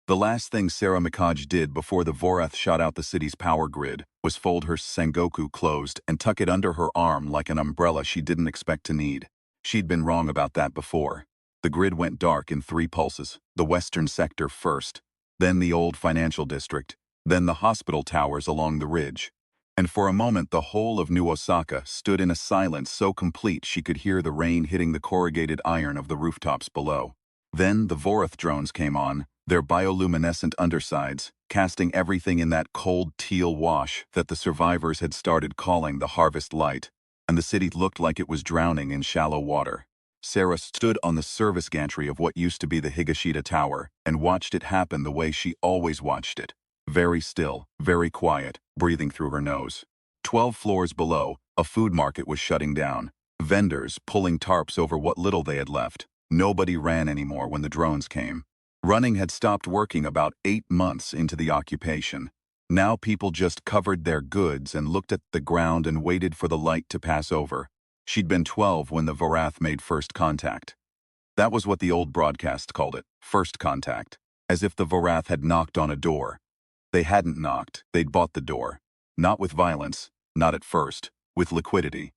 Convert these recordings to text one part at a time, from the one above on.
The last thing Sarah Mikaj did before the Vorath shot out the city's power grid was fold her Sengoku closed and tuck it under her arm like an umbrella she didn't expect to need. She'd been wrong about that before. The grid went dark in 3 pulses, the western sector first, then the old financial district, then the hospital towers along the ridge. And for a moment the whole of New Osaka stood in a silence so complete she could hear the rain hitting the corrugated iron of the rooftops below. Then the Vorath drones came on, their bioluminescent undersides, casting everything in that cold teal wash that the survivors had started calling the harvest light, and the city looked like it was drowning in shallow water. Sarah stood on the service gantry of what used to be the Higashida Tower and watched it happen the way she always watched it. Very still, very quiet, breathing through her nose. 12 floors below, a food market was shutting down. Vendors pulling tarps over what little they had left. Nobody ran anymore when the drones came. Running had stopped working about 8 months into the occupation. Now people just covered their goods and looked at the ground and waited for the light to pass over. She'd been 12 when the Vorath made first contact. That was what the old broadcast called it, first contact, as if the Vorath had knocked on a door. They hadn't knocked, they'd bought the door. Not with violence, not at first, with liquidity.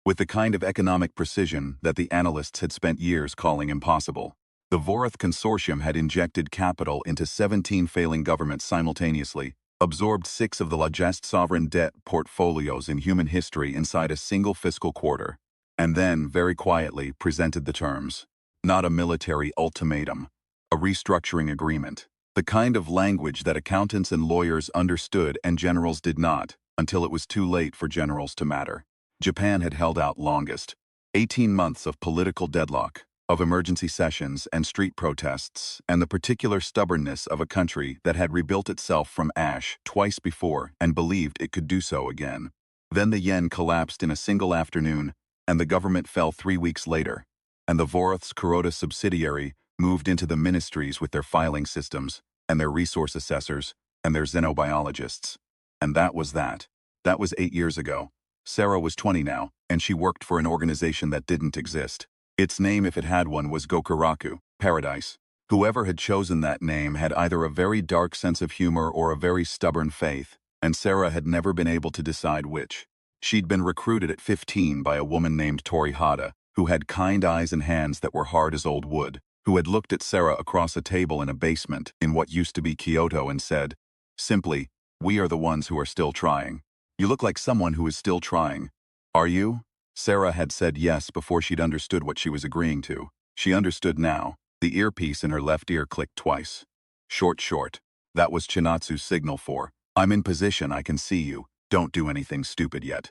With the kind of economic precision that the analysts had spent years calling impossible. The Vorath Consortium had injected capital into 17 failing governments simultaneously, absorbed 6 of the largest sovereign debt portfolios in human history inside a single fiscal quarter, and then, very quietly, presented the terms. Not a military ultimatum, a restructuring agreement. The kind of language that accountants and lawyers understood and generals did not, until it was too late for generals to matter. Japan had held out longest. 18 months of political deadlock, of emergency sessions and street protests, and the particular stubbornness of a country that had rebuilt itself from ash twice before and believed it could do so again. Then the yen collapsed in a single afternoon, and the government fell 3 weeks later, and the Vorath's Kuroda subsidiary moved into the ministries with their filing systems, and their resource assessors, and their xenobiologists. And that was that. That was 8 years ago. Sarah was 20 now, and she worked for an organization that didn't exist. Its name, if it had one, was Gokuraku, Paradise. Whoever had chosen that name had either a very dark sense of humor or a very stubborn faith, and Sarah had never been able to decide which. She'd been recruited at 15 by a woman named Torihata, who had kind eyes and hands that were hard as old wood, who had looked at Sarah across a table in a basement in what used to be Kyoto and said, simply, "We are the ones who are still trying. You look like someone who is still trying. Are you?" Sarah had said yes before she'd understood what she was agreeing to. She understood now. The earpiece in her left ear clicked twice. Short. That was Chinatsu's signal for, "I'm in position, I can see you. Don't do anything stupid yet."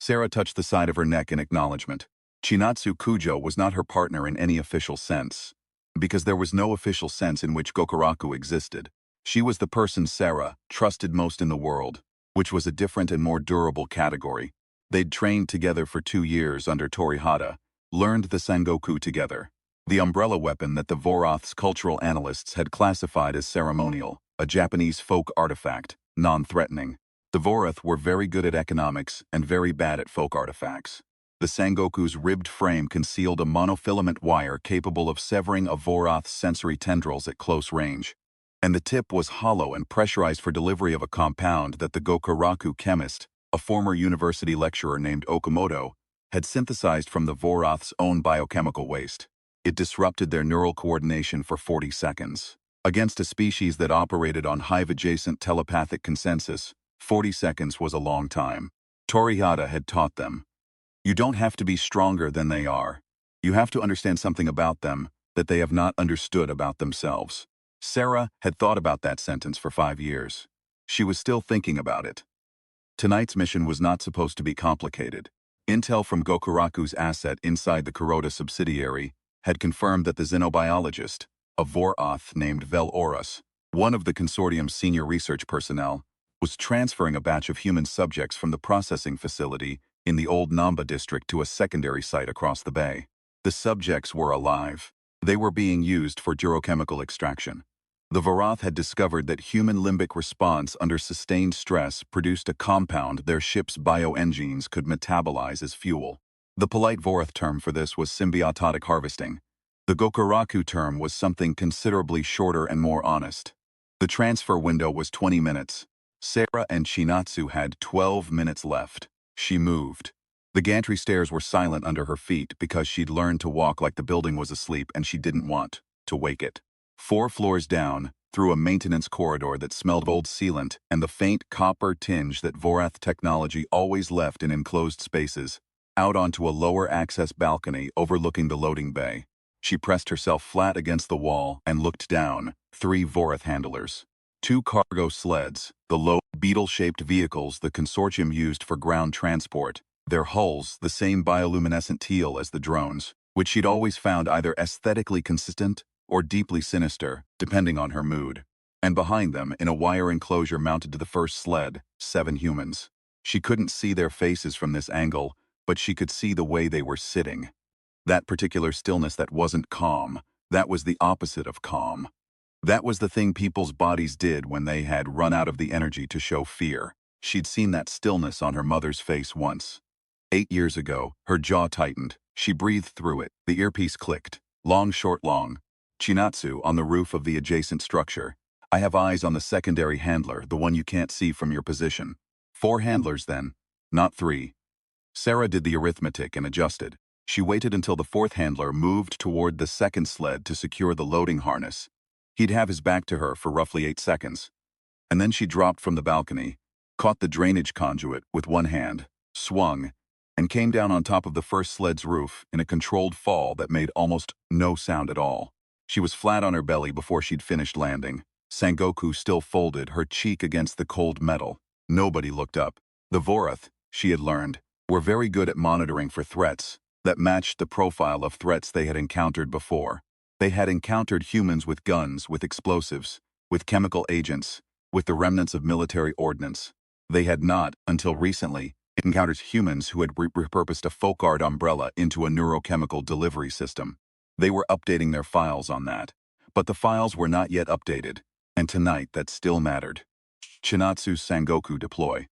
Sarah touched the side of her neck in acknowledgement. Chinatsu Kujo was not her partner in any official sense, because there was no official sense in which Gokuraku existed. She was the person Sarah trusted most in the world, which was a different and more durable category. They'd trained together for 2 years under Torihata, learned the Sengoku together, the umbrella weapon that the Vorath's cultural analysts had classified as ceremonial, a Japanese folk artifact, non-threatening. The Vorath were very good at economics and very bad at folk artifacts. The Sengoku's ribbed frame concealed a monofilament wire capable of severing a Vorath's sensory tendrils at close range, and the tip was hollow and pressurized for delivery of a compound that the Gokuraku chemist, a former university lecturer named Okamoto, had synthesized from the Vorath's own biochemical waste. It disrupted their neural coordination for 40 seconds. Against a species that operated on hive-adjacent telepathic consensus, 40 seconds was a long time. Torihata had taught them. You don't have to be stronger than they are. You have to understand something about them that they have not understood about themselves. Sarah had thought about that sentence for 5 years. She was still thinking about it. Tonight's mission was not supposed to be complicated. Intel from Gokuraku's asset inside the Kuroda subsidiary had confirmed that the xenobiologist, a Vorath named Vel Orus, one of the consortium's senior research personnel, was transferring a batch of human subjects from the processing facility in the old Namba district to a secondary site across the bay. The subjects were alive. They were being used for durochemical extraction. The Vorath had discovered that human limbic response under sustained stress produced a compound their ship's bioengines could metabolize as fuel. The polite Vorath term for this was symbiotic harvesting. The Gokuraku term was something considerably shorter and more honest. The transfer window was 20 minutes. Sarah and Chinatsu had 12 minutes left. She moved. The gantry stairs were silent under her feet because she'd learned to walk like the building was asleep and she didn't want to wake it. 4 floors down, through a maintenance corridor that smelled of old sealant and the faint copper tinge that Vorath technology always left in enclosed spaces, out onto a lower access balcony overlooking the loading bay. She pressed herself flat against the wall and looked down. 3 Vorath handlers. 2 cargo sleds, the low, beetle-shaped vehicles the consortium used for ground transport, their hulls the same bioluminescent teal as the drones, which she'd always found either aesthetically consistent or deeply sinister, depending on her mood. And behind them, in a wire enclosure mounted to the first sled, 7 humans. She couldn't see their faces from this angle, but she could see the way they were sitting. That particular stillness that wasn't calm, that was the opposite of calm. That was the thing people's bodies did when they had run out of the energy to show fear. She'd seen that stillness on her mother's face once. 8 years ago, her jaw tightened. She breathed through it. The earpiece clicked. Long, short, long. Chinatsu, on the roof of the adjacent structure. I have eyes on the secondary handler, the one you can't see from your position. 4 handlers then, not 3. Sarah did the arithmetic and adjusted. She waited until the 4th handler moved toward the second sled to secure the loading harness. He'd have his back to her for roughly 8 seconds. And then she dropped from the balcony, caught the drainage conduit with one hand, swung, and came down on top of the first sled's roof in a controlled fall that made almost no sound at all. She was flat on her belly before she'd finished landing. Sengoku still folded, her cheek against the cold metal. Nobody looked up. The Vorath, she had learned, were very good at monitoring for threats that matched the profile of threats they had encountered before. They had encountered humans with guns, with explosives, with chemical agents, with the remnants of military ordnance. They had not, until recently, encountered humans who had repurposed a folk art umbrella into a neurochemical delivery system. They were updating their files on that. But the files were not yet updated, and tonight that still mattered. Chinatsu's Sangoku deploy.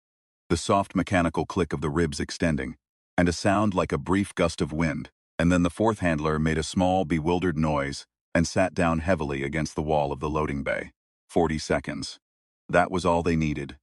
The soft mechanical click of the ribs extending, and a sound like a brief gust of wind, and then the 4th handler made a small, bewildered noise and sat down heavily against the wall of the loading bay. 40 seconds. That was all they needed.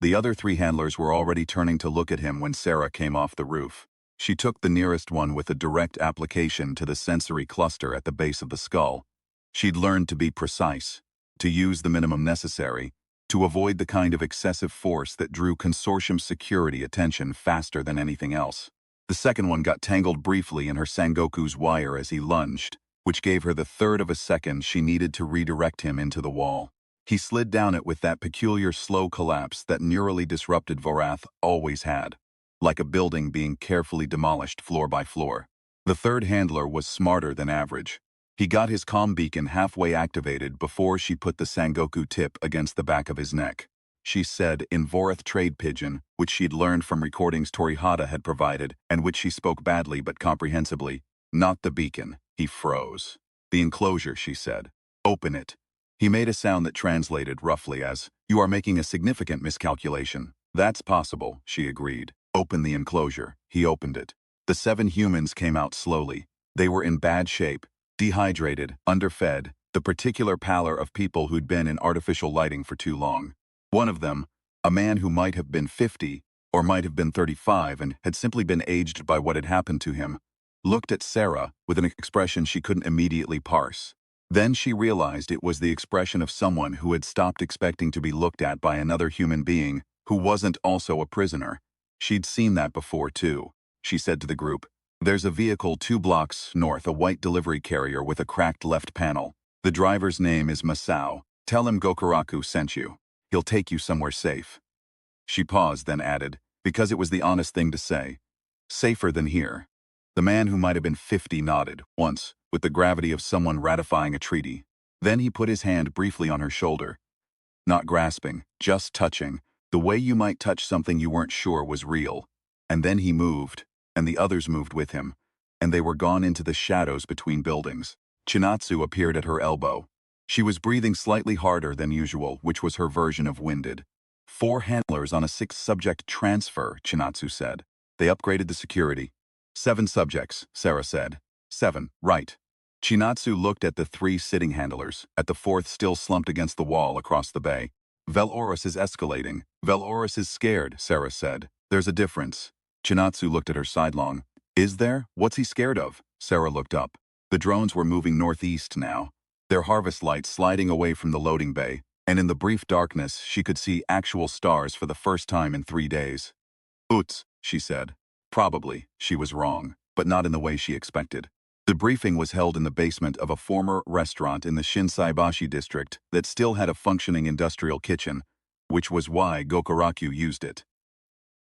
The other 3 handlers were already turning to look at him when Sarah came off the roof. She took the nearest one with a direct application to the sensory cluster at the base of the skull. She'd learned to be precise, to use the minimum necessary, to avoid the kind of excessive force that drew consortium security attention faster than anything else. The second one got tangled briefly in her Sangoku's wire as he lunged, which gave her the 1/3 of a second she needed to redirect him into the wall. He slid down it with that peculiar slow collapse that neurally disrupted Vorath always had, like a building being carefully demolished floor by floor. The 3rd handler was smarter than average. He got his comm beacon halfway activated before she put the Sangoku tip against the back of his neck. She said in Vorath trade pidgin, which she'd learned from recordings Torihata had provided and which she spoke badly but comprehensibly, "Not the beacon." He froze. "The enclosure," she said. "Open it." He made a sound that translated roughly as, "You are making a significant miscalculation." "That's possible," she agreed. "Open the enclosure." He opened it. The 7 humans came out slowly. They were in bad shape, dehydrated, underfed, the particular pallor of people who'd been in artificial lighting for too long. One of them, a man who might have been 50 or might have been 35 and had simply been aged by what had happened to him, looked at Sarah with an expression she couldn't immediately parse. Then she realized it was the expression of someone who had stopped expecting to be looked at by another human being who wasn't also a prisoner. She'd seen that before, too. She said to the group, "There's a vehicle 2 blocks north, a white delivery carrier with a cracked left panel. The driver's name is Masao. Tell him Gokuraku sent you. He'll take you somewhere safe." She paused, then added, because it was the honest thing to say, "Safer than here." The man who might have been 50 nodded, once, with the gravity of someone ratifying a treaty. Then he put his hand briefly on her shoulder. Not grasping, just touching, the way you might touch something you weren't sure was real. And then he moved, and the others moved with him, and they were gone into the shadows between buildings. Chinatsu appeared at her elbow. She was breathing slightly harder than usual, which was her version of winded. 4 handlers on a 6-subject transfer, Chinatsu said. They upgraded the security. 7 subjects, Sarah said. 7, right. Chinatsu looked at the three sitting handlers, at the fourth still slumped against the wall across the bay. Velorus is escalating. Velorus is scared, Sarah said. There's a difference. Chinatsu looked at her sidelong. Is there? What's he scared of? Sarah looked up. The drones were moving northeast now, their harvest lights sliding away from the loading bay, and in the brief darkness she could see actual stars for the first time in 3 days. Oots, she said. Probably, she was wrong, but not in the way she expected. The briefing was held in the basement of a former restaurant in the Shinsaibashi district that still had a functioning industrial kitchen, which was why Gokuraku used it.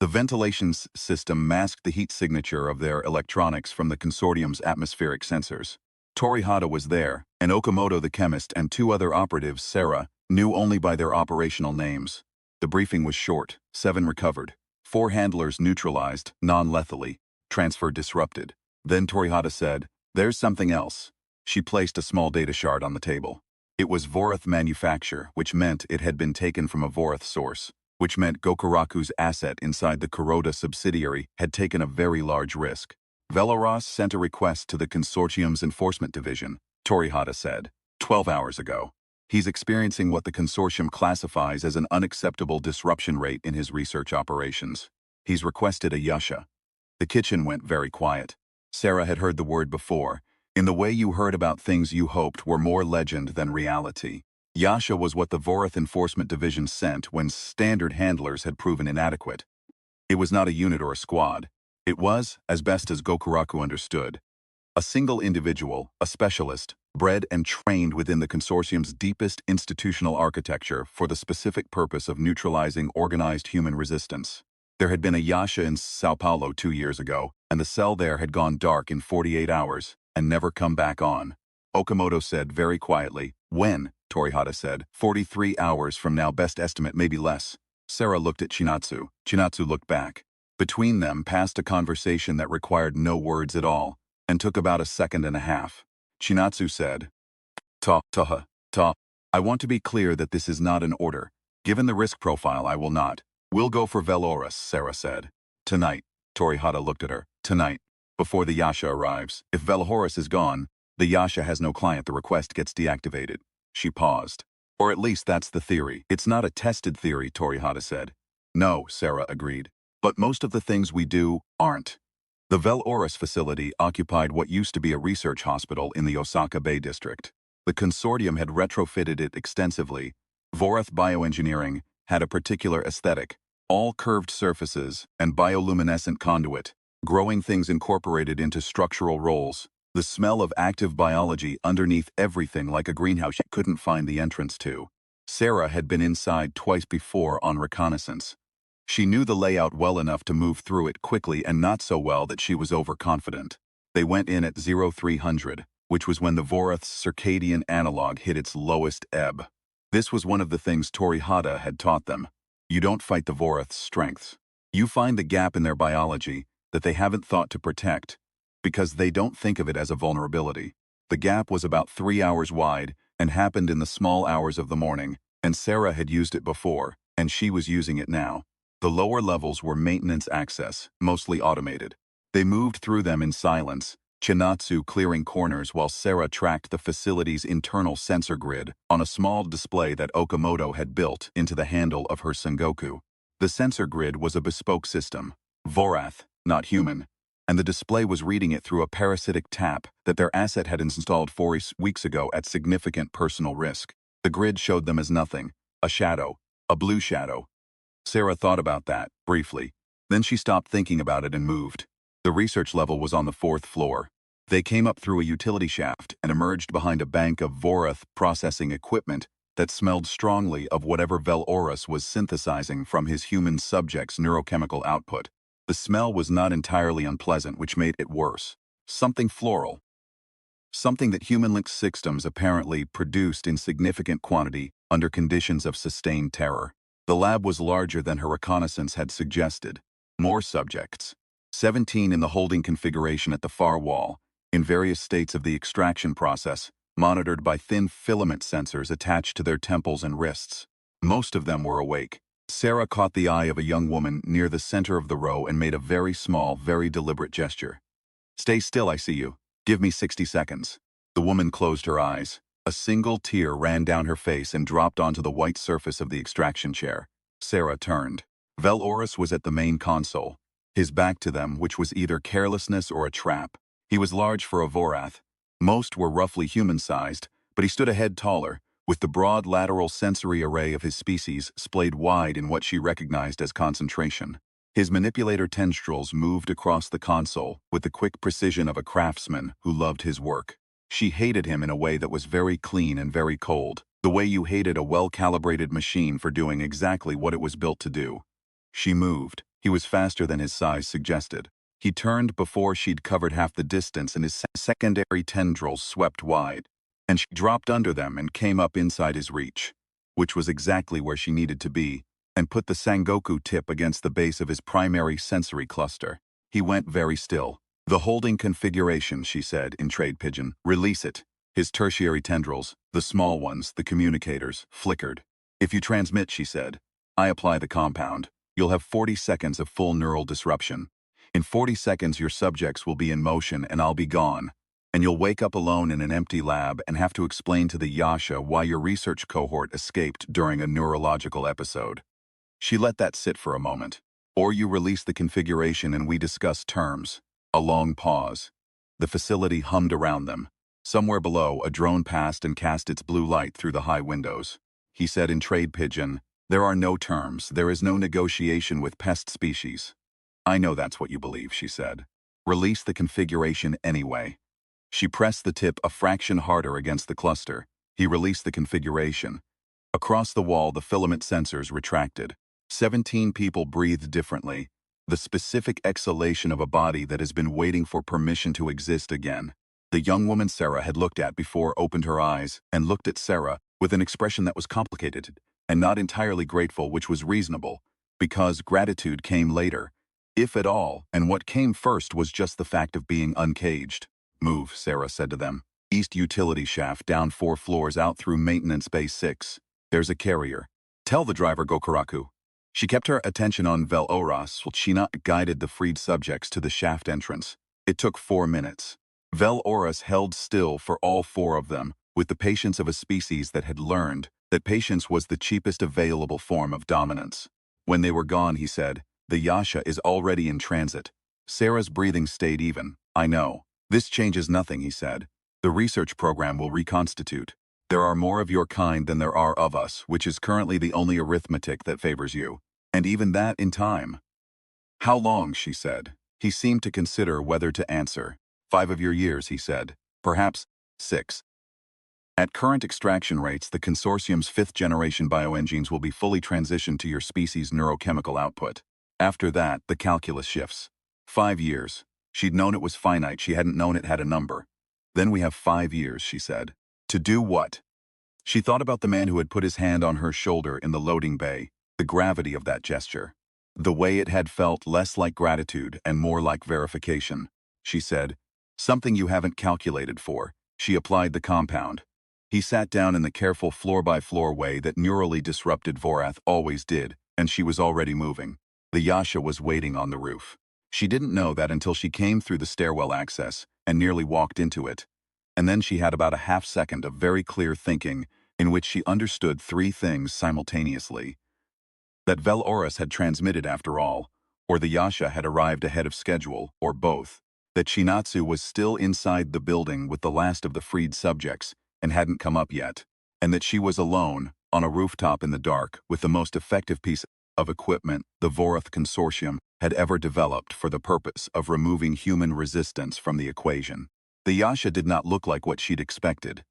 The ventilation system masked the heat signature of their electronics from the consortium's atmospheric sensors. Torihata was there, and Okamoto the chemist and 2 other operatives, Sarah, knew only by their operational names. The briefing was short. 7 recovered. 4 handlers neutralized, non-lethally. Transfer disrupted. Then Torihata said, "There's something else." She placed a small data shard on the table. It was Vorath manufacture, which meant it had been taken from a Vorath source, which meant Gokuraku's asset inside the Kuroda subsidiary had taken a very large risk. Veloros sent a request to the consortium's enforcement division, Torihata said, 12 hours ago. He's experiencing what the consortium classifies as an unacceptable disruption rate in his research operations. He's requested a yasha. The kitchen went very quiet. Sarah had heard the word before, in the way you heard about things you hoped were more legend than reality. Yasha was what the Vorath Enforcement Division sent when standard handlers had proven inadequate. It was not a unit or a squad. It was, as best as Gokuraku understood, a single individual, a specialist, bred and trained within the consortium's deepest institutional architecture for the specific purpose of neutralizing organized human resistance. There had been a yasha in Sao Paulo 2 years ago, and the cell there had gone dark in 48 hours and never come back on. Okamoto said very quietly, "When?" Torihata said, 43 hours from now, best estimate, maybe less. Sarah looked at Chinatsu. Chinatsu looked back. Between them passed a conversation that required no words at all, and took about a second and a half. Chinatsu said, Ta. I want to be clear that this is not an order. Given the risk profile, I will not. We'll go for Veloris, Sarah said. Tonight. Torihata looked at her. Tonight. Before the yasha arrives. If Veloris is gone, the yasha has no client, the request gets deactivated. She paused. Or at least that's the theory. It's not a tested theory, Torihata said. No, Sarah agreed. But most of the things we do aren't. The Veloris facility occupied what used to be a research hospital in the Osaka Bay district. The consortium had retrofitted it extensively. Vorath Bioengineering had a particular aesthetic, all curved surfaces and bioluminescent conduit, growing things incorporated into structural roles. The smell of active biology underneath everything, like a greenhouse she couldn't find the entrance to. Sarah had been inside twice before on reconnaissance. She knew the layout well enough to move through it quickly and not so well that she was overconfident. They went in at 0300, which was when the Vorath's circadian analog hit its lowest ebb. This was one of the things Torihata had taught them. You don't fight the Vorath's strengths. You find the gap in their biology that they haven't thought to protect, because they don't think of it as a vulnerability. The gap was about 3 hours wide and happened in the small hours of the morning, and Sarah had used it before, and she was using it now. The lower levels were maintenance access, mostly automated. They moved through them in silence, Chinatsu clearing corners while Sarah tracked the facility's internal sensor grid on a small display that Okamoto had built into the handle of her Sengoku. The sensor grid was a bespoke system, Vorath, not human, and the display was reading it through a parasitic tap that their asset had installed 4 weeks ago at significant personal risk. The grid showed them as nothing, a shadow, a blue shadow. Sarah thought about that, briefly. Then she stopped thinking about it and moved. The research level was on the 4th floor. They came up through a utility shaft and emerged behind a bank of Vorath processing equipment that smelled strongly of whatever Veloris was synthesizing from his human subject's neurochemical output. The smell was not entirely unpleasant, which made it worse. Something floral. Something that human-linked systems apparently produced in significant quantity under conditions of sustained terror. The lab was larger than her reconnaissance had suggested. More subjects. 17 in the holding configuration at the far wall, in various states of the extraction process, monitored by thin filament sensors attached to their temples and wrists. Most of them were awake. Sarah caught the eye of a young woman near the center of the row and made a very small, very deliberate gesture. Stay still, I see you. Give me 60 seconds. The woman closed her eyes. A single tear ran down her face and dropped onto the white surface of the extraction chair. Sarah turned. Velorus was at the main console, his back to them, which was either carelessness or a trap. He was large for a Vorath. Most were roughly human-sized, but he stood a head taller, with the broad lateral sensory array of his species splayed wide in what she recognized as concentration. His manipulator tendrils moved across the console with the quick precision of a craftsman who loved his work. She hated him in a way that was very clean and very cold, the way you hated a well-calibrated machine for doing exactly what it was built to do. She moved. He was faster than his size suggested. He turned before she'd covered half the distance and his secondary tendrils swept wide, and she dropped under them and came up inside his reach, which was exactly where she needed to be, and put the Sangoku tip against the base of his primary sensory cluster. He went very still. "The holding configuration," she said in trade pidgin. "Release it." His tertiary tendrils, the small ones, the communicators, flickered. "If you transmit," she said, "I apply the compound. You'll have 40 seconds of full neural disruption. In 40 seconds your subjects will be in motion and I'll be gone. And you'll wake up alone in an empty lab and have to explain to the Yasha why your research cohort escaped during a neurological episode." She let that sit for a moment. "Or you release the configuration and we discuss terms." A long pause. The facility hummed around them. Somewhere below, a drone passed and cast its blue light through the high windows. He said in trade pidgin, "There are no terms. There is no negotiation with pest species." "I know that's what you believe," she said. "Release the configuration anyway." She pressed the tip a fraction harder against the cluster. He released the configuration. Across the wall, the filament sensors retracted. 17 people breathed differently. The specific exhalation of a body that has been waiting for permission to exist again. The young woman Sarah had looked at before opened her eyes and looked at Sarah with an expression that was complicated and not entirely grateful, which was reasonable, because gratitude came later, if at all, and what came first was just the fact of being uncaged. "Move," Sarah said to them. "East utility shaft, down 4 floors, out through maintenance bay 6. There's a carrier. Tell the driver Gokuraku." She kept her attention on Velorus while China guided the freed subjects to the shaft entrance. It took 4 minutes. Velorus held still for all 4 of them, with the patience of a species that had learned that patience was the cheapest available form of dominance. When they were gone, he said, "The Yasha is already in transit." Sarah's breathing stayed even. "I know. This changes nothing," he said. "The research program will reconstitute. There are more of your kind than there are of us, which is currently the only arithmetic that favors you. And even that in time." "How long?" she said. He seemed to consider whether to answer. 5 of your years," he said. "Perhaps 6. At current extraction rates, the consortium's 5th-generation bioengines will be fully transitioned to your species' neurochemical output. After that, the calculus shifts. 5 years. She'd known it was finite, she hadn't known it had a number. "Then we have 5 years," she said. "To do what?" She thought about the man who had put his hand on her shoulder in the loading bay, the gravity of that gesture. The way it had felt less like gratitude and more like verification. She said, "Something you haven't calculated for." She applied the compound. He sat down in the careful floor-by-floor way that neurally disrupted Vorath always did, and she was already moving. The Yasha was waiting on the roof. She didn't know that until she came through the stairwell access and nearly walked into it. And then she had about a half-second of very clear thinking in which she understood 3 things simultaneously. That Velorus had transmitted after all, or the Yasha had arrived ahead of schedule, or both. That Shinatsu was still inside the building with the last of the freed subjects and hadn't come up yet. And that she was alone, on a rooftop in the dark, with the most effective piece of equipment the Vorath Consortium had ever developed for the purpose of removing human resistance from the equation. The Yasha did not look like what she'd expected.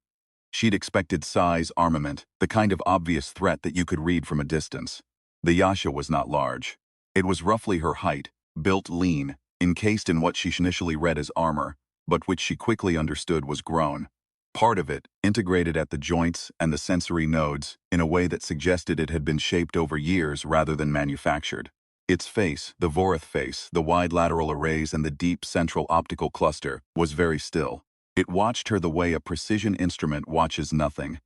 She'd expected size, armament, the kind of obvious threat that you could read from a distance. The Yasha was not large. It was roughly her height, built lean, encased in what she initially read as armor, but which she quickly understood was grown. Part of it, integrated at the joints and the sensory nodes, in a way that suggested it had been shaped over years rather than manufactured. Its face, the Vorath face, the wide lateral arrays and the deep central optical cluster, was very still. It watched her the way a precision instrument watches nothing,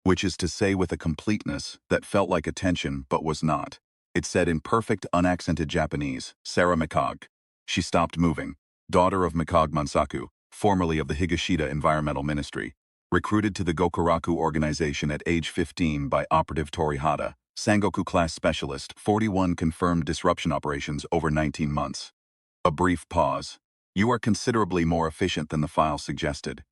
which is to say with a completeness that felt like attention but was not. It said in perfect unaccented Japanese, "Sarah Mikog." She stopped moving. "Daughter of Mikog Mansaku, formerly of the Higashida Environmental Ministry. Recruited to the Gokuraku organization at age 15 by Operative Torihata, Sengoku-class specialist, 41 confirmed disruption operations over 19 months. A brief pause. You are considerably more efficient than the file suggested.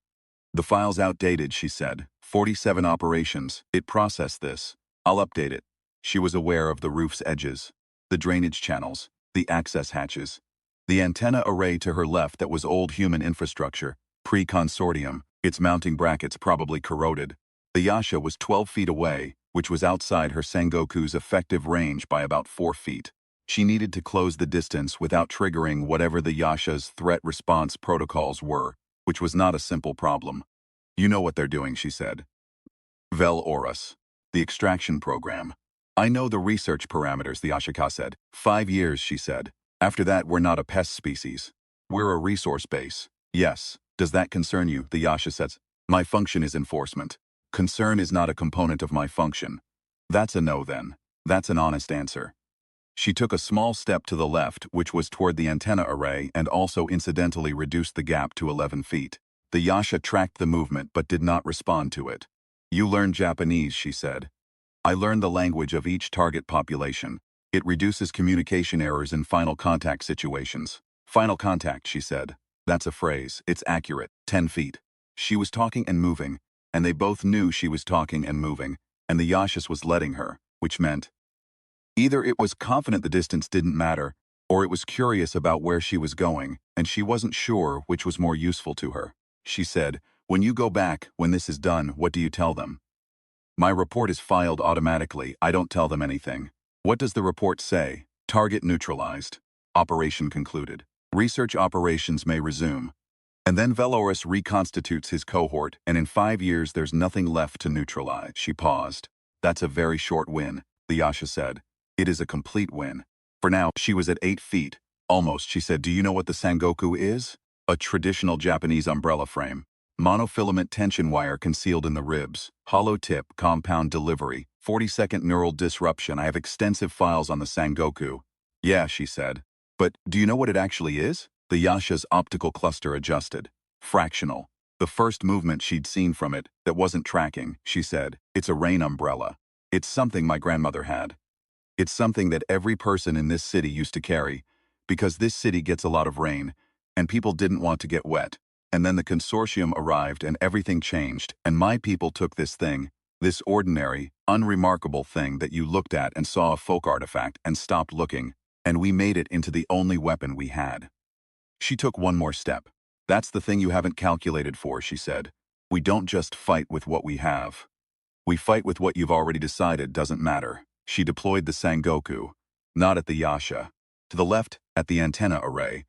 The file's outdated, she said. 47 operations. It processed this. I'll update it. She was aware of the roof's edges, the drainage channels, the access hatches, the antenna array to her left that was old human infrastructure, pre-consortium, its mounting brackets probably corroded. The Yasha was 12 feet away, which was outside her Sengoku's effective range by about 4 feet. She needed to close the distance without triggering whatever the Yasha's threat response protocols were, which was not a simple problem. You know what they're doing, she said. Vel Orus. The extraction program. I know the research parameters, the Ashika said. 5 years, she said. After that, we're not a pest species. We're a resource base. Yes. Does that concern you? The Yasha says. My function is enforcement. Concern is not a component of my function. That's a no then. That's an honest answer. She took a small step to the left, which was toward the antenna array, and also incidentally reduced the gap to 11 feet. The Yasha tracked the movement but did not respond to it. You learn Japanese, she said. I learned the language of each target population. It reduces communication errors in final contact situations. Final contact, she said. That's a phrase. It's accurate. 10 feet. She was talking and moving, and they both knew she was talking and moving, and the Yashas was letting her, which meant either it was confident the distance didn't matter, or it was curious about where she was going, and she wasn't sure which was more useful to her. She said, when you go back, when this is done, what do you tell them? My report is filed automatically. I don't tell them anything. What does the report say? Target neutralized. Operation concluded. Research operations may resume. And then Velorus reconstitutes his cohort, and in 5 years there's nothing left to neutralize. She paused. That's a very short win, the Yasha said. It is a complete win. For now, she was at 8 feet. Almost, she said. Do you know what the Sengoku is? A traditional Japanese umbrella frame. Monofilament tension wire concealed in the ribs. Hollow tip, compound delivery. 40-second neural disruption. I have extensive files on the Sengoku. Yeah, she said. But do you know what it actually is? The Yasha's optical cluster adjusted. Fractional. The first movement she'd seen from it that wasn't tracking, she said. It's a rain umbrella. It's something my grandmother had. It's something that every person in this city used to carry, because this city gets a lot of rain, and people didn't want to get wet. And then the consortium arrived and everything changed, and my people took this thing, this ordinary, unremarkable thing that you looked at and saw a folk artifact and stopped looking, and we made it into the only weapon we had. She took one more step. That's the thing you haven't calculated for, she said. We don't just fight with what we have. We fight with what you've already decided doesn't matter. She deployed the Sengoku, not at the Yasha. To the left, at the antenna array.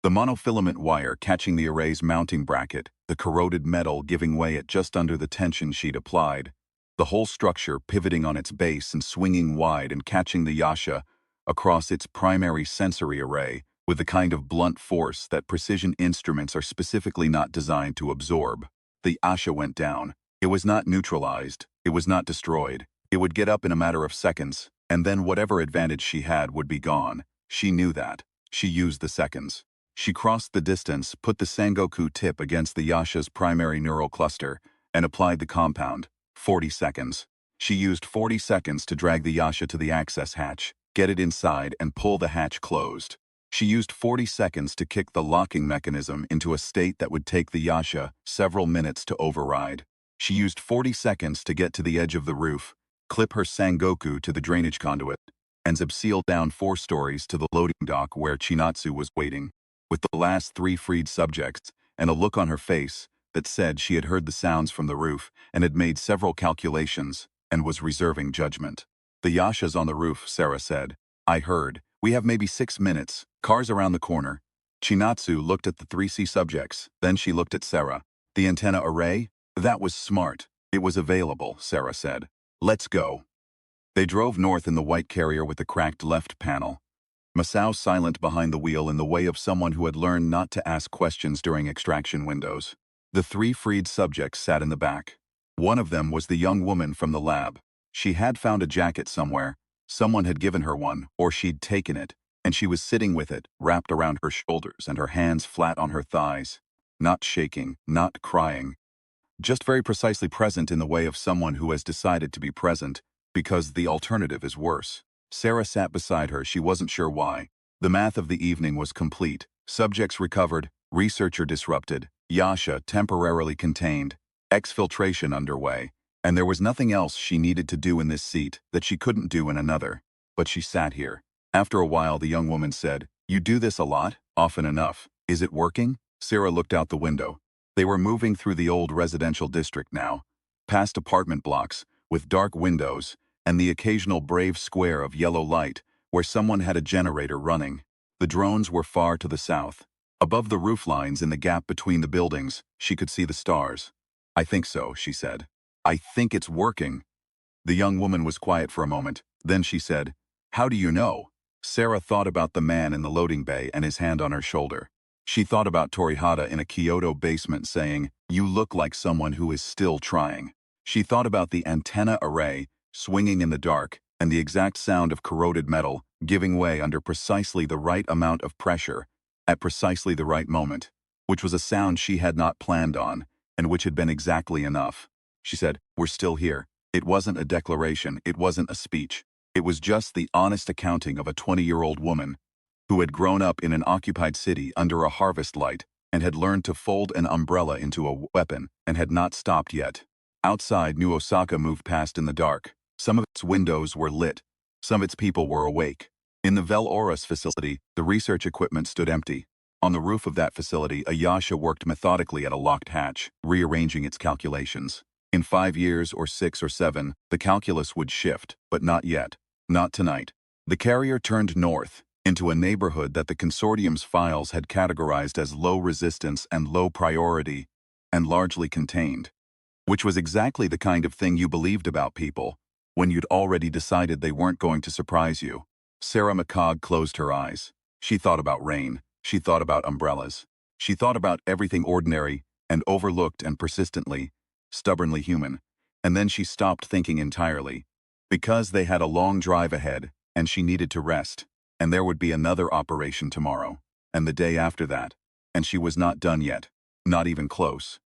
The monofilament wire catching the array's mounting bracket, the corroded metal giving way at just under the tension she'd applied, the whole structure pivoting on its base and swinging wide and catching the Yasha across its primary sensory array with the kind of blunt force that precision instruments are specifically not designed to absorb. The Yasha went down. It was not neutralized. It was not destroyed. It would get up in a matter of seconds, and then whatever advantage she had would be gone. She knew that. She used the seconds. She crossed the distance, put the Sengoku tip against the Yasha's primary neural cluster, and applied the compound. 40 seconds. She used 40 seconds to drag the Yasha to the access hatch, get it inside, and pull the hatch closed. She used 40 seconds to kick the locking mechanism into a state that would take the Yasha several minutes to override. She used 40 seconds to get to the edge of the roof, clip her Sengoku to the drainage conduit, and zip seal down 4 stories to the loading dock where Chinatsu was waiting. With the last 3 freed subjects, and a look on her face that said she had heard the sounds from the roof and had made several calculations and was reserving judgment. The Yasha's on the roof, Sarah said. I heard. We have maybe 6 minutes. Cars around the corner. Chinatsu looked at the 3C subjects, then she looked at Sarah. The antenna array? That was smart. It was available, Sarah said. Let's go. They drove north in the white carrier with the cracked left panel. Masao silent behind the wheel in the way of someone who had learned not to ask questions during extraction windows. The 3 freed subjects sat in the back. One of them was the young woman from the lab. She had found a jacket somewhere. Someone had given her one, or she'd taken it, and she was sitting with it, wrapped around her shoulders and her hands flat on her thighs. not shaking, not crying. Just very precisely present in the way of someone who has decided to be present, because the alternative is worse. Sarah sat beside her, she wasn't sure why. The math of the evening was complete. Subjects recovered, researcher disrupted, Yasha temporarily contained, exfiltration underway, and there was nothing else she needed to do in this seat that she couldn't do in another. But she sat here. After a while, the young woman said, "You do this a lot, often enough. Is it working?" Sarah looked out the window. They were moving through the old residential district now, past apartment blocks, with dark windows, and the occasional brave square of yellow light, where someone had a generator running. The drones were far to the south. Above the roof lines in the gap between the buildings, she could see the stars. "I think so," she said. "I think it's working." The young woman was quiet for a moment. Then she said, "How do you know?" Sarah thought about the man in the loading bay and his hand on her shoulder. She thought about Torihata in a Kyoto basement saying, "You look like someone who is still trying." She thought about the antenna array, swinging in the dark, and the exact sound of corroded metal, giving way under precisely the right amount of pressure, at precisely the right moment, which was a sound she had not planned on, and which had been exactly enough. She said, "We're still here." It wasn't a declaration, it wasn't a speech. It was just the honest accounting of a 20-year-old woman who had grown up in an occupied city under a harvest light and had learned to fold an umbrella into a weapon and had not stopped yet. Outside, New Osaka moved past in the dark. Some of its windows were lit. Some of its people were awake. In the Velorus facility, the research equipment stood empty. On the roof of that facility, a Yasha worked methodically at a locked hatch, rearranging its calculations. In 5 years, or 6 or 7, the calculus would shift, but not yet. Not tonight. The carrier turned north, into a neighborhood that the consortium's files had categorized as low resistance and low priority, and largely contained. Which was exactly the kind of thing you believed about people, when you'd already decided they weren't going to surprise you. Sarah McCogg closed her eyes. She thought about rain. She thought about umbrellas. She thought about everything ordinary and overlooked and persistently, stubbornly human. And then she stopped thinking entirely. Because they had a long drive ahead, and she needed to rest. And there would be another operation tomorrow, and the day after that. And she was not done yet. Not even close.